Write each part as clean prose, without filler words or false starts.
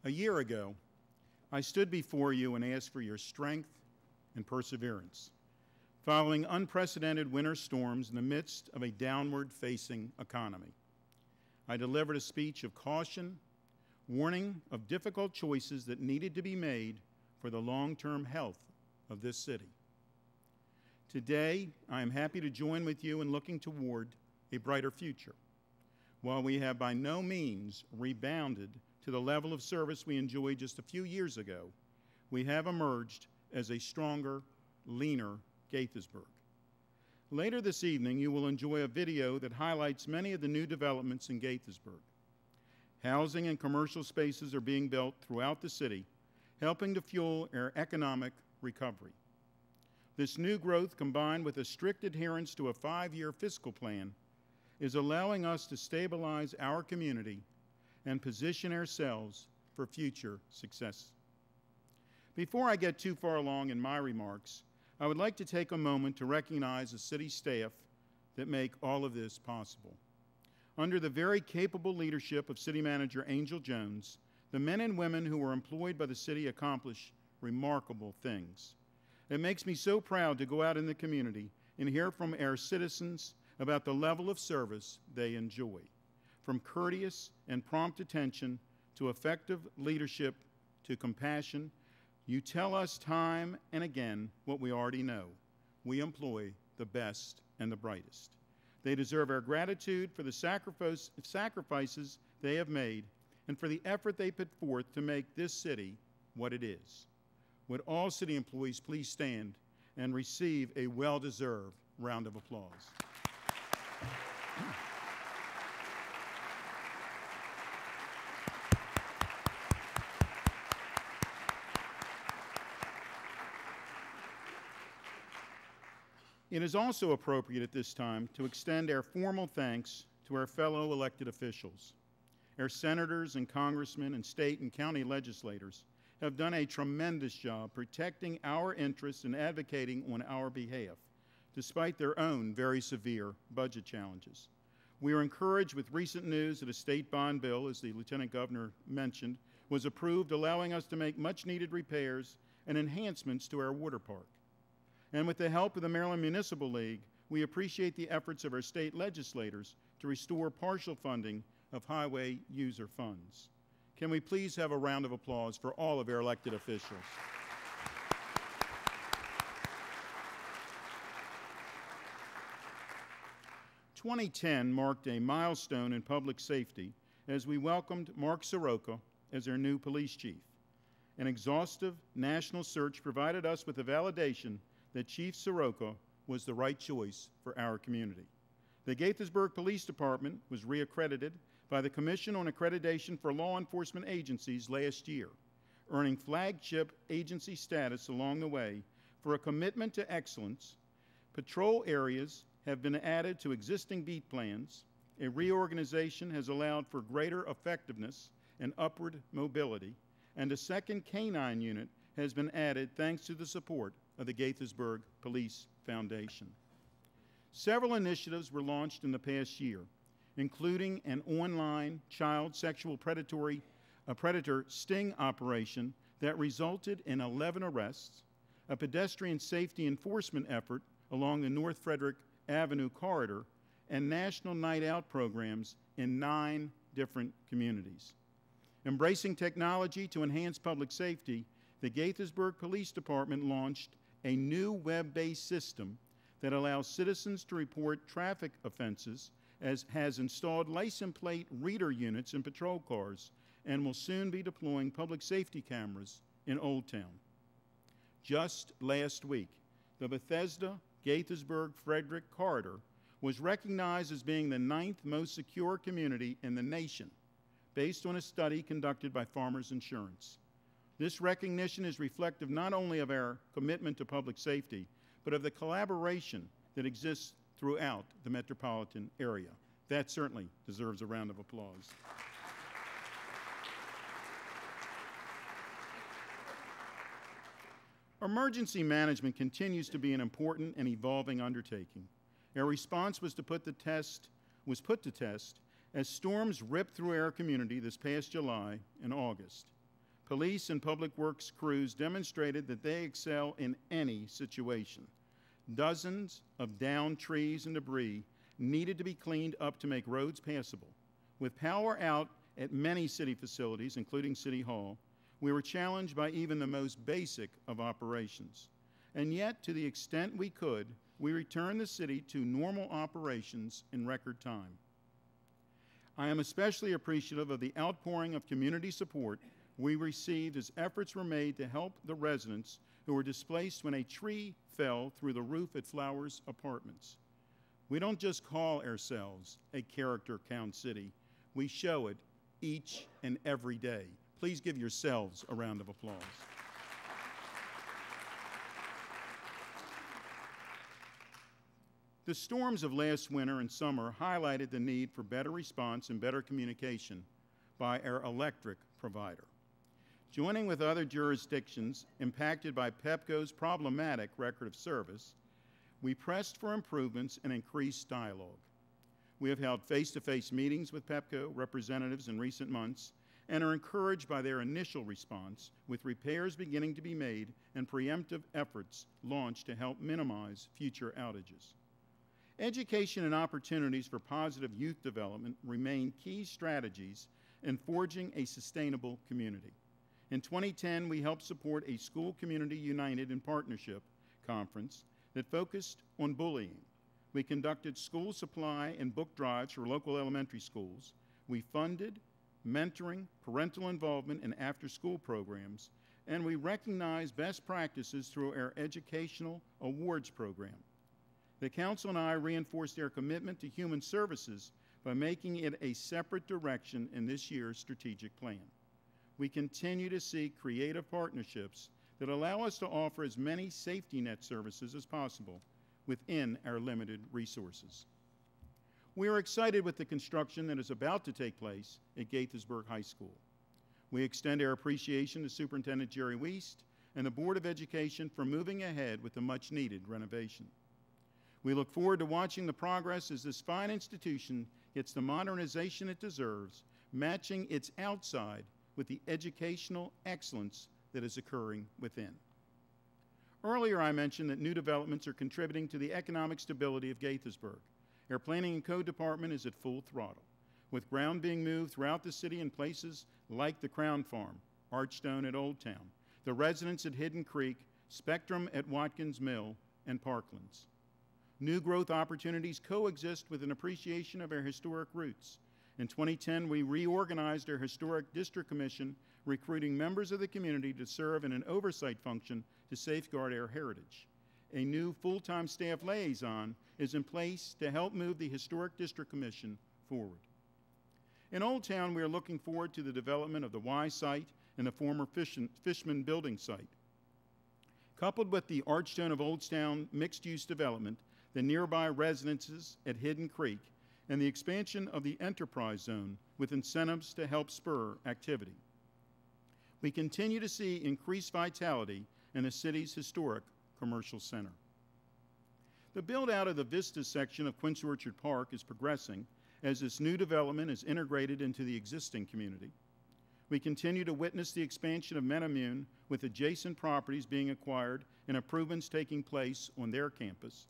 A year ago, I stood before you and asked for your strength and perseverance, following unprecedented winter storms in the midst of a downward-facing economy. I delivered a speech of caution, warning of difficult choices that needed to be made for the long-term health of this city. Today, I am happy to join with you in looking toward a brighter future. While we have by no means rebounded to the level of service we enjoyed just a few years ago, we have emerged as a stronger, leaner Gaithersburg. Later this evening, you will enjoy a video that highlights many of the new developments in Gaithersburg. Housing and commercial spaces are being built throughout the city, helping to fuel our economic recovery. This new growth, combined with a strict adherence to a 5-year fiscal plan, is allowing us to stabilize our community and position ourselves for future success. Before I get too far along in my remarks, I would like to take a moment to recognize the city staff that make all of this possible. Under the very capable leadership of City Manager Angel Jones, the men and women who are employed by the city accomplish remarkable things. It makes me so proud to go out in the community and hear from our citizens about the level of service they enjoy. From courteous and prompt attention to effective leadership to compassion, you tell us time and again what we already know. We employ the best and the brightest. They deserve our gratitude for the sacrifices they have made and for the effort they put forth to make this city what it is. Would all city employees please stand and receive a well-deserved round of applause. It is also appropriate at this time to extend our formal thanks to our fellow elected officials. Our senators and congressmen and state and county legislators have done a tremendous job protecting our interests and advocating on our behalf, despite their own very severe budget challenges. We are encouraged with recent news that a state bond bill, as the Lieutenant Governor mentioned, was approved, allowing us to make much-needed repairs and enhancements to our water park. And with the help of the Maryland Municipal League, we appreciate the efforts of our state legislators to restore partial funding of highway user funds. Can we please have a round of applause for all of our elected officials? "2010 marked a milestone in public safety as we welcomed Mark Soroka as our new police chief. An exhaustive national search provided us with the validation that Chief Soroka was the right choice for our community. The Gaithersburg Police Department was reaccredited by the Commission on Accreditation for Law Enforcement Agencies last year, earning flagship agency status along the way for a commitment to excellence. Patrol areas have been added to existing beat plans. A reorganization has allowed for greater effectiveness and upward mobility, and a second K-9 unit has been added thanks to the support of the Gaithersburg Police Foundation. Several initiatives were launched in the past year, including an online child sexual predator sting operation that resulted in 11 arrests, a pedestrian safety enforcement effort along the North Frederick Avenue corridor, and national night out programs in 9 different communities. Embracing technology to enhance public safety, the Gaithersburg Police Department launched a new web-based system that allows citizens to report traffic offenses, as has installed license plate reader units in patrol cars, and will soon be deploying public safety cameras in Old Town. Just last week, the Bethesda-Gaithersburg-Frederick corridor was recognized as being the 9th most secure community in the nation, based on a study conducted by Farmers Insurance. This recognition is reflective not only of our commitment to public safety, but of the collaboration that exists throughout the metropolitan area. That certainly deserves a round of applause. Emergency management continues to be an important and evolving undertaking. Our response was put to test as storms ripped through our community this past July and August. police and public works crews demonstrated that they excel in any situation. Dozens of downed trees and debris needed to be cleaned up to make roads passable. With power out at many city facilities, including City Hall, we were challenged by even the most basic of operations. And yet, to the extent we could, we returned the city to normal operations in record time. I am especially appreciative of the outpouring of community support we received as efforts were made to help the residents who were displaced when a tree fell through the roof at Flowers Apartments. We don't just call ourselves a character count city, we show it each and every day. Please give yourselves a round of applause. The storms of last winter and summer highlighted the need for better response and better communication by our electric provider. Joining with other jurisdictions impacted by PEPCO's problematic record of service, we pressed for improvements and increased dialogue. We have held face-to-face meetings with PEPCO representatives in recent months and are encouraged by their initial response, with repairs beginning to be made and preemptive efforts launched to help minimize future outages. Education and opportunities for positive youth development remain key strategies in forging a sustainable community. In 2010, we helped support a School Community United in Partnership conference that focused on bullying. We conducted school supply and book drives for local elementary schools. We funded mentoring, parental involvement, and after-school programs, and we recognized best practices through our Educational Awards program. The Council and I reinforced our commitment to human services by making it a separate direction in this year's strategic plan. We continue to seek creative partnerships that allow us to offer as many safety net services as possible within our limited resources. We are excited with the construction that is about to take place at Gaithersburg High School. We extend our appreciation to Superintendent Jerry Wiest and the Board of Education for moving ahead with the much-needed renovation. We look forward to watching the progress as this fine institution gets the modernization it deserves, matching its outside with the educational excellence that is occurring within. Earlier, I mentioned that new developments are contributing to the economic stability of Gaithersburg. Our Planning and Code Department is at full throttle, with ground being moved throughout the city in places like the Crown Farm, Archstone at Old Town, the Residence at Hidden Creek, Spectrum at Watkins Mill, and Parklands. New growth opportunities coexist with an appreciation of our historic roots. In 2010, we reorganized our Historic District Commission, recruiting members of the community to serve in an oversight function to safeguard our heritage. A new full-time staff liaison is in place to help move the Historic District Commission forward. In Old Town, we are looking forward to the development of the Y site and the former Fishman building site. Coupled with the Archstone of Old Town mixed-use development, the nearby residences at Hidden Creek, and the expansion of the enterprise zone with incentives to help spur activity. We continue to see increased vitality in the city's historic commercial center. The build-out of the Vista section of Quince Orchard Park is progressing as this new development is integrated into the existing community. We continue to witness the expansion of MetaMune, with adjacent properties being acquired and improvements taking place on their campus.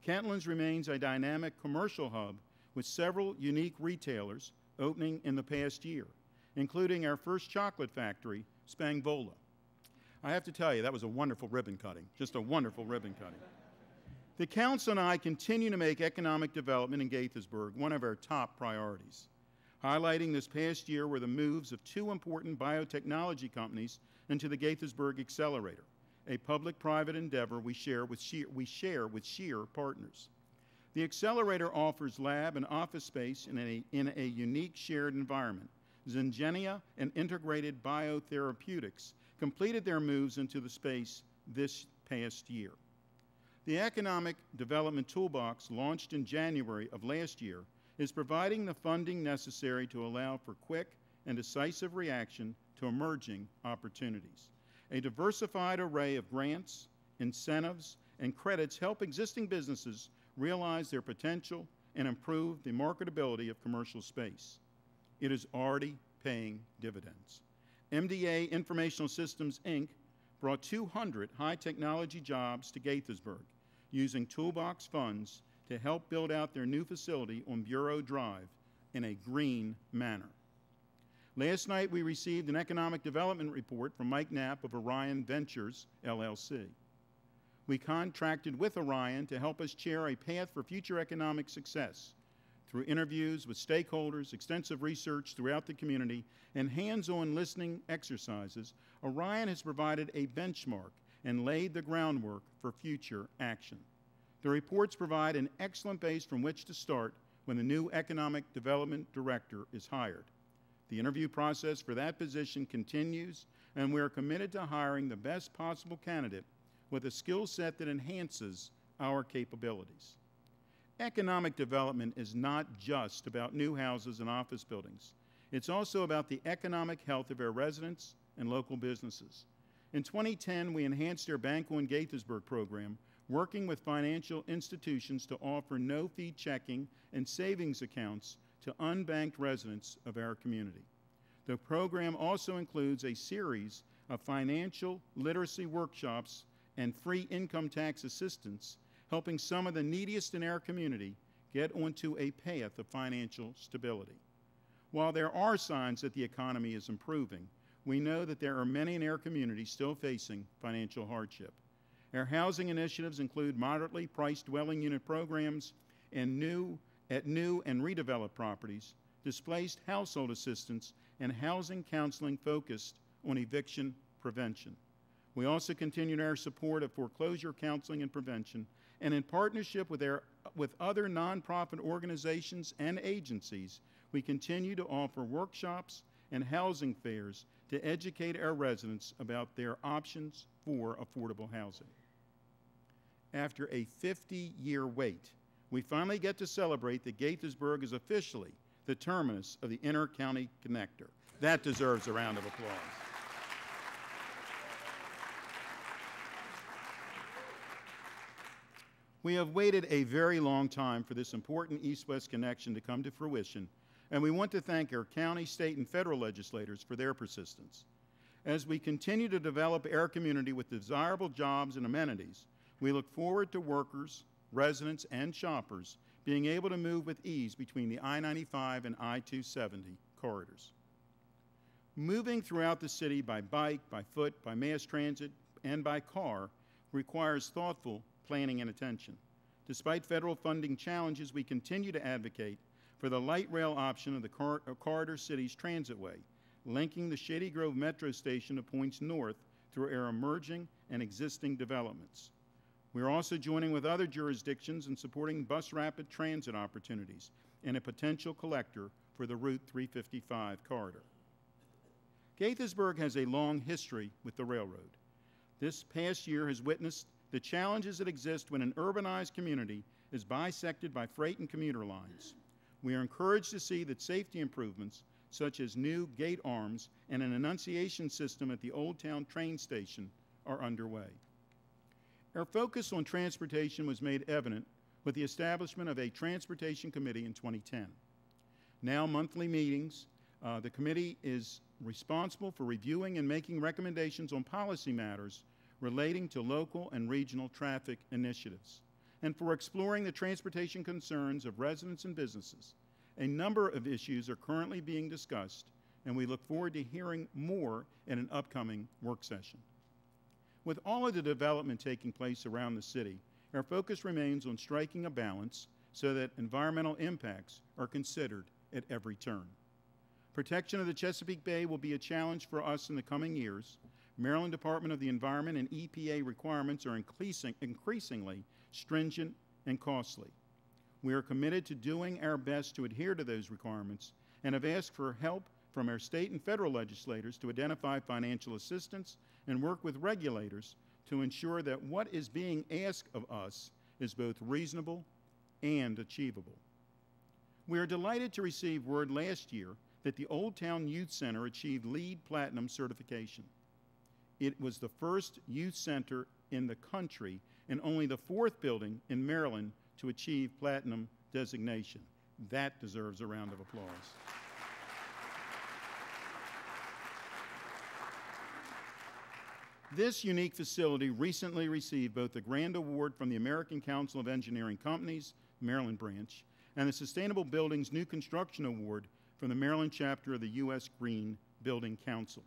Kentlands remains a dynamic commercial hub with several unique retailers opening in the past year, including our first chocolate factory, Spangvola. I have to tell you, that was a wonderful ribbon cutting, just a wonderful ribbon cutting. The Council and I continue to make economic development in Gaithersburg one of our top priorities. Highlighting this past year were the moves of two important biotechnology companies into the Gaithersburg Accelerator, a public-private endeavor we share with Shear Partners. The accelerator offers lab and office space in a unique shared environment. Zengenia and Integrated Biotherapeutics completed their moves into the space this past year. The Economic Development Toolbox, launched in January of last year, is providing the funding necessary to allow for quick and decisive reaction to emerging opportunities. A diversified array of grants, incentives, and credits help existing businesses realize their potential and improve the marketability of commercial space. It is already paying dividends. MDA Informational Systems, Inc. brought 200 high-technology jobs to Gaithersburg using toolbox funds to help build out their new facility on Bureau Drive in a green manner. Last night, we received an economic development report from Mike Knapp of Orion Ventures, LLC. We contracted with Orion to help us chair a path for future economic success through interviews with stakeholders, extensive research throughout the community, and hands-on listening exercises. Orion has provided a benchmark and laid the groundwork for future action. The reports provide an excellent base from which to start when the new economic development director is hired. The interview process for that position continues, and we are committed to hiring the best possible candidate with a skill set that enhances our capabilities. Economic development is not just about new houses and office buildings. It's also about the economic health of our residents and local businesses. In 2010, we enhanced our Bank on Gaithersburg program, working with financial institutions to offer no-fee checking and savings accounts to unbanked residents of our community. The program also includes a series of financial literacy workshops and free income tax assistance, helping some of the neediest in our community get onto a path of financial stability. While there are signs that the economy is improving, we know that there are many in our community still facing financial hardship. Our housing initiatives include moderately priced dwelling unit programs and new and redeveloped properties, displaced household assistance, and housing counseling focused on eviction prevention. We also continued our support of foreclosure counseling and prevention, and in partnership with other nonprofit organizations and agencies, we continue to offer workshops and housing fairs to educate our residents about their options for affordable housing. After a 50-year wait, we finally get to celebrate that Gaithersburg is officially the terminus of the Inter-County Connector. That deserves a round of applause. We have waited a very long time for this important east-west connection to come to fruition, and we want to thank our county, state, and federal legislators for their persistence. As we continue to develop our community with desirable jobs and amenities, we look forward to workers, residents, and shoppers being able to move with ease between the I-95 and I-270 corridors. Moving throughout the city by bike, by foot, by mass transit, and by car requires thoughtful planning and attention. Despite federal funding challenges, we continue to advocate for the light rail option of the Corridor City's Transitway, linking the Shady Grove Metro Station to points north through our emerging and existing developments. We are also joining with other jurisdictions in supporting bus rapid transit opportunities and a potential collector for the Route 355 corridor. Gaithersburg has a long history with the railroad. This past year has witnessed the challenges that exist when an urbanized community is bisected by freight and commuter lines. We are encouraged to see that safety improvements, such as new gate arms and an annunciation system at the Old Town train station, are underway. Our focus on transportation was made evident with the establishment of a transportation committee in 2010. Now monthly meetings, the committee is responsible for reviewing and making recommendations on policy matters relating to local and regional traffic initiatives, and for exploring the transportation concerns of residents and businesses. A number of issues are currently being discussed, and we look forward to hearing more in an upcoming work session. With all of the development taking place around the city, our focus remains on striking a balance so that environmental impacts are considered at every turn. Protection of the Chesapeake Bay will be a challenge for us in the coming years. Maryland Department of the Environment and EPA requirements are increasingly stringent and costly. We are committed to doing our best to adhere to those requirements and have asked for help from our state and federal legislators to identify financial assistance and work with regulators to ensure that what is being asked of us is both reasonable and achievable. We are delighted to receive word last year that the Old Town Youth Center achieved LEED Platinum certification. It was the first youth center in the country and only the fourth building in Maryland to achieve platinum designation. That deserves a round of applause. This unique facility recently received both the Grand Award from the American Council of Engineering Companies, Maryland branch, and the Sustainable Buildings New Construction Award from the Maryland chapter of the U.S. Green Building Council.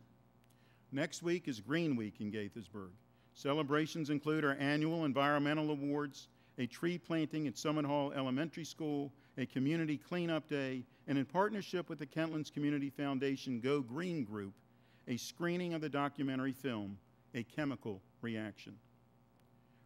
Next week is Green Week in Gaithersburg. Celebrations include our annual environmental awards, a tree planting at Summit Hall Elementary School, a community cleanup day, and in partnership with the Kentlands Community Foundation Go Green Group, a screening of the documentary film, A Chemical Reaction.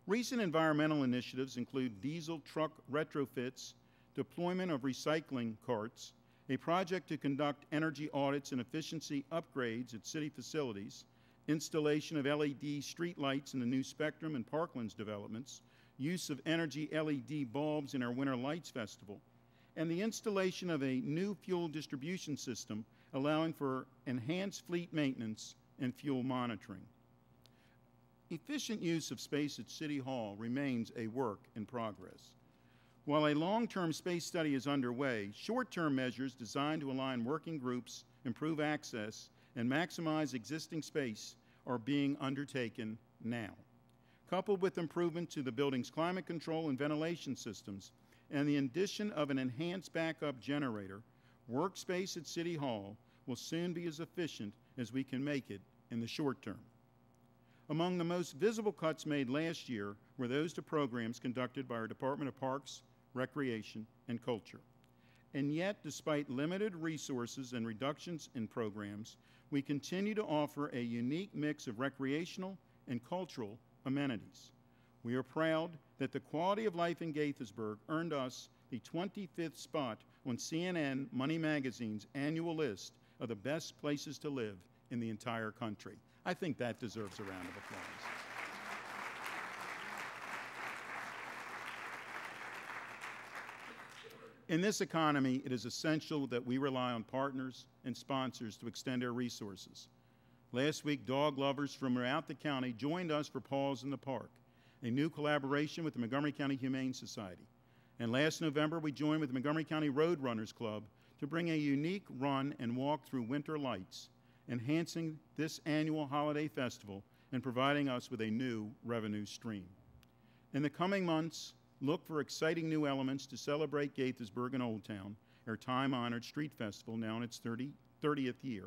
Recent environmental initiatives include diesel truck retrofits, deployment of recycling carts, a project to conduct energy audits and efficiency upgrades at city facilities, installation of LED streetlights in the new Spectrum and Parklands developments, use of energy LED bulbs in our Winter Lights Festival, and the installation of a new fuel distribution system allowing for enhanced fleet maintenance and fuel monitoring. Efficient use of space at City Hall remains a work in progress. While a long-term space study is underway, short-term measures designed to align working groups, improve access, and maximize existing space are being undertaken now. Coupled with improvement to the building's climate control and ventilation systems and the addition of an enhanced backup generator, workspace at City Hall will soon be as efficient as we can make it in the short term. Among the most visible cuts made last year were those to programs conducted by our Department of Parks, Recreation, and Culture. And yet, despite limited resources and reductions in programs, we continue to offer a unique mix of recreational and cultural amenities. We are proud that the quality of life in Gaithersburg earned us the 25th spot on CNN Money Magazine's annual list of the best places to live in the entire country. I think that deserves a round of applause. In this economy, it is essential that we rely on partners and sponsors to extend our resources. Last week, dog lovers from throughout the county joined us for Paws in the Park, a new collaboration with the Montgomery County Humane Society. And last November, we joined with the Montgomery County Road Runners Club to bring a unique run and walk through Winter Lights, enhancing this annual holiday festival and providing us with a new revenue stream. In the coming months, look for exciting new elements to celebrate Gaithersburg and Old Town, our time-honored street festival now in its 30th year.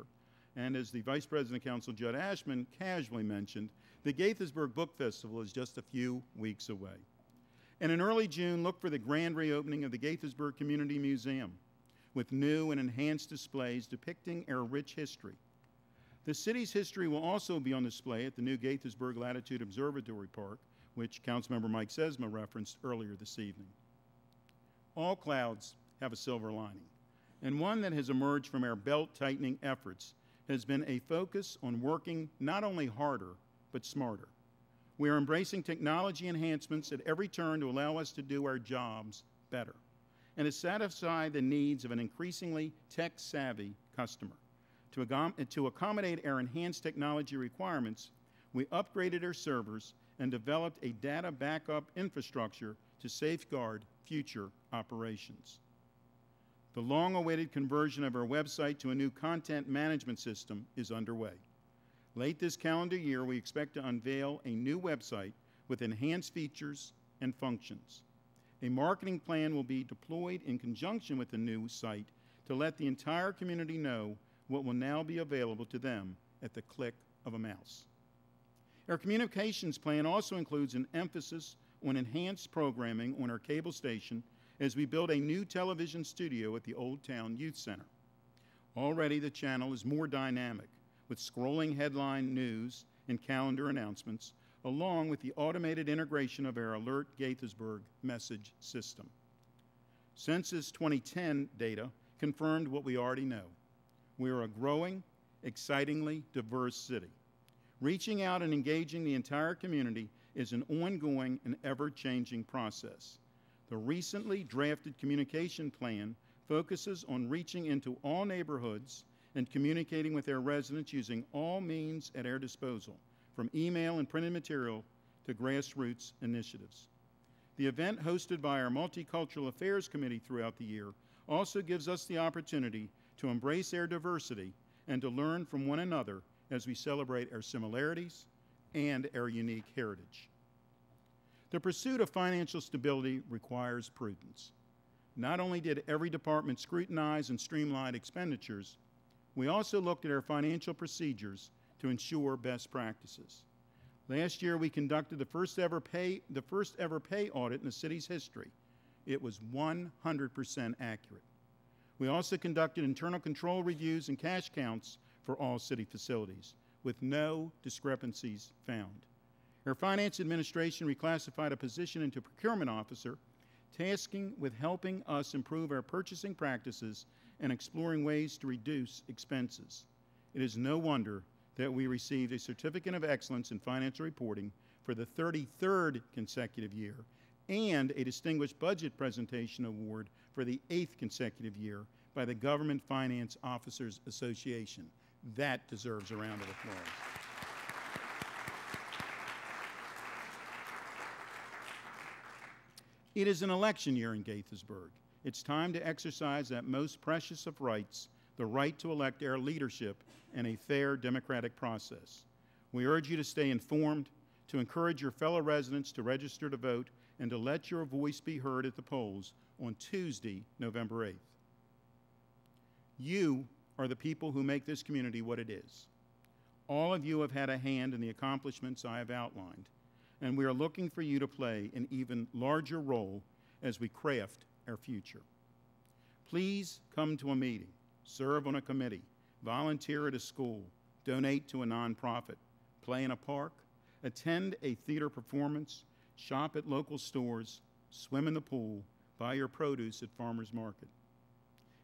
And as the Vice President of Council, Judd Ashman, casually mentioned, the Gaithersburg Book Festival is just a few weeks away. And in early June, look for the grand reopening of the Gaithersburg Community Museum with new and enhanced displays depicting our rich history. The city's history will also be on display at the new Gaithersburg Latitude Observatory Park, which Councilmember Mike Sesma referenced earlier this evening. All clouds have a silver lining, and one that has emerged from our belt-tightening efforts has been a focus on working not only harder, but smarter. We are embracing technology enhancements at every turn to allow us to do our jobs better and to satisfy the needs of an increasingly tech-savvy customer. To accommodate our enhanced technology requirements, we upgraded our servers and developed a data backup infrastructure to safeguard future operations. The long-awaited conversion of our website to a new content management system is underway. Late this calendar year, we expect to unveil a new website with enhanced features and functions. A marketing plan will be deployed in conjunction with the new site to let the entire community know what will now be available to them at the click of a mouse. Our communications plan also includes an emphasis on enhanced programming on our cable station as we build a new television studio at the Old Town Youth Center. Already the channel is more dynamic, with scrolling headline news and calendar announcements, along with the automated integration of our Alert Gaithersburg message system. Census 2010 data confirmed what we already know. We are a growing, excitingly diverse city. Reaching out and engaging the entire community is an ongoing and ever-changing process. The recently drafted communication plan focuses on reaching into all neighborhoods and communicating with their residents using all means at our disposal, from email and printed material to grassroots initiatives. The event hosted by our Multicultural Affairs Committee throughout the year also gives us the opportunity to embrace our diversity and to learn from one another as we celebrate our similarities and our unique heritage. The pursuit of financial stability requires prudence. Not only did every department scrutinize and streamline expenditures, we also looked at our financial procedures to ensure best practices. Last year, we conducted the first ever pay audit in the city's history. It was 100% accurate. We also conducted internal control reviews and cash counts for all city facilities, with no discrepancies found. Our finance administration reclassified a position into procurement officer, tasking with helping us improve our purchasing practices and exploring ways to reduce expenses. It is no wonder that we received a Certificate of Excellence in Financial Reporting for the 33rd consecutive year and a Distinguished Budget Presentation Award for the 8th consecutive year by the Government Finance Officers Association. That deserves a round of applause. It is an election year in Gaithersburg. It's time to exercise that most precious of rights, the right to elect our leadership in a fair democratic process. We urge you to stay informed, to encourage your fellow residents to register to vote, and to let your voice be heard at the polls on Tuesday, November 8th. You are the people who make this community what it is. All of you have had a hand in the accomplishments I have outlined, and we are looking for you to play an even larger role as we craft our future. Please come to a meeting, serve on a committee, volunteer at a school, donate to a nonprofit, play in a park, attend a theater performance, shop at local stores, swim in the pool, buy your produce at farmers market.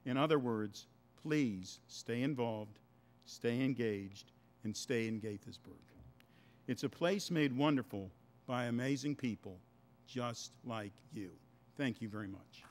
In other words, please stay involved, stay engaged, and stay in Gaithersburg. It's a place made wonderful by amazing people just like you. Thank you very much.